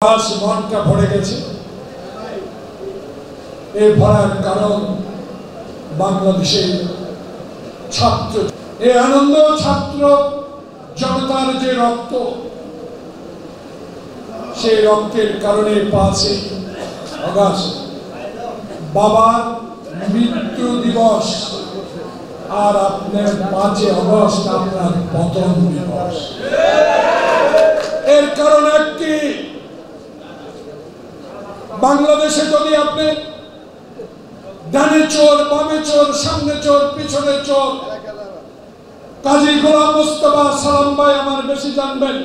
মনটা ভরে গেছে। এই ভরার কারণ বাংলাদেশের ছাত্র, এই আনন্দ ছাত্র জনতার যে রক্ত, সেই রক্তের কারণে 5 আগস্ট বাবার মৃত্যু দিবস, আর আপনার 5 আগস্ট আপনার পতন দিবস। এর কারণ একটি, বাংলাদেশে যদি আপনি ডানে চোর, বামে চোর, সামনে চোর, পিছনে চোর, কাজী গোলাম মোস্তফা সালাম ভাই আমার বেশি জানবেন।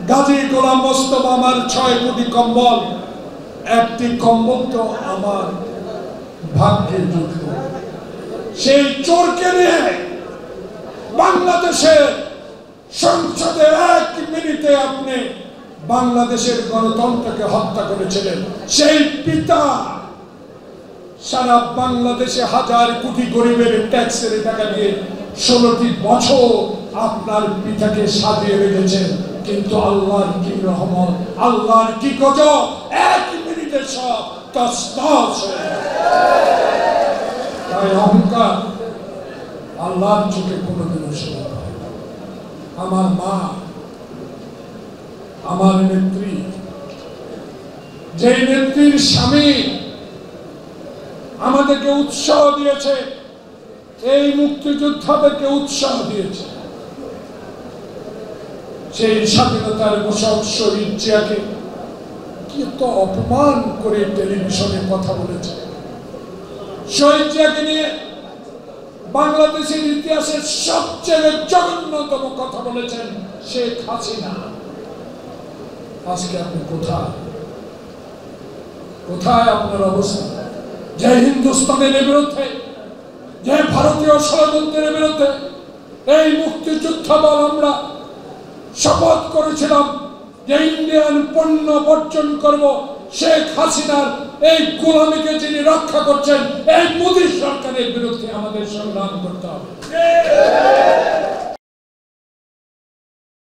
গাজী গোলাম মোস্তফা আমার 6 কোটি কম্বল, একটি কম্বল তো আমার ভাগ্যে জুটল। সেই চোরকে নিয়ে বাংলাদেশে সংসদে 1 মিনিটে আপনি বাংলাদেশের গণতন্ত্রকে হত্যা করেছিলেন। সেই পিতা সারা বাংলাদেশে হাজার কোটি গরিবের ট্যাক্সের টাকা দিয়ে 16টি বছর আপনার পিতাকে সাজিয়ে রেখেছেন, কিন্তু আল্লাহর কি রহমত, আল্লাহর কি গজব, 1 মিনিটে সব তছনছ হয়ে গেল। তাই অহংকার আল্লাহর চোখে কোনোদিনও শোভা পায় না। আমার মা, আমার নেত্রী, যে নেত্রীর স্বামী আমাদেরকে উৎসাহ দিয়েছে, এই মুক্তিযোদ্ধাদেরকে উৎসাহ দিয়েছে, সেই স্বাধীনতার ঘোষক শহীদ জিয়াকে কি তো অপমান করে টেলিভিশনে কথা বলেছে। শহীদ জিয়াকে নিয়ে বাংলাদেশের ইতিহাসের সবচেয়ে জঘন্যতম কথা বলেছেন শেখ হাসিনা। আজকে আপনি কোথায়, কোথায় আপনার অবস্থা? যে হিন্দুস্তানের বিরুদ্ধে, যে ভারতীয় ষড়যন্ত্রের বিরুদ্ধে এই মুক্তিযোদ্ধা দল আমরা শপথ করেছিলাম যে ইন্ডিয়ান পণ্য বর্জন করব, শেখ হাসিনার এই গোলামিকে যিনি রক্ষা করছেন, এই মোদী সরকারের বিরুদ্ধে আমাদের সংগ্রাম করতে হবে।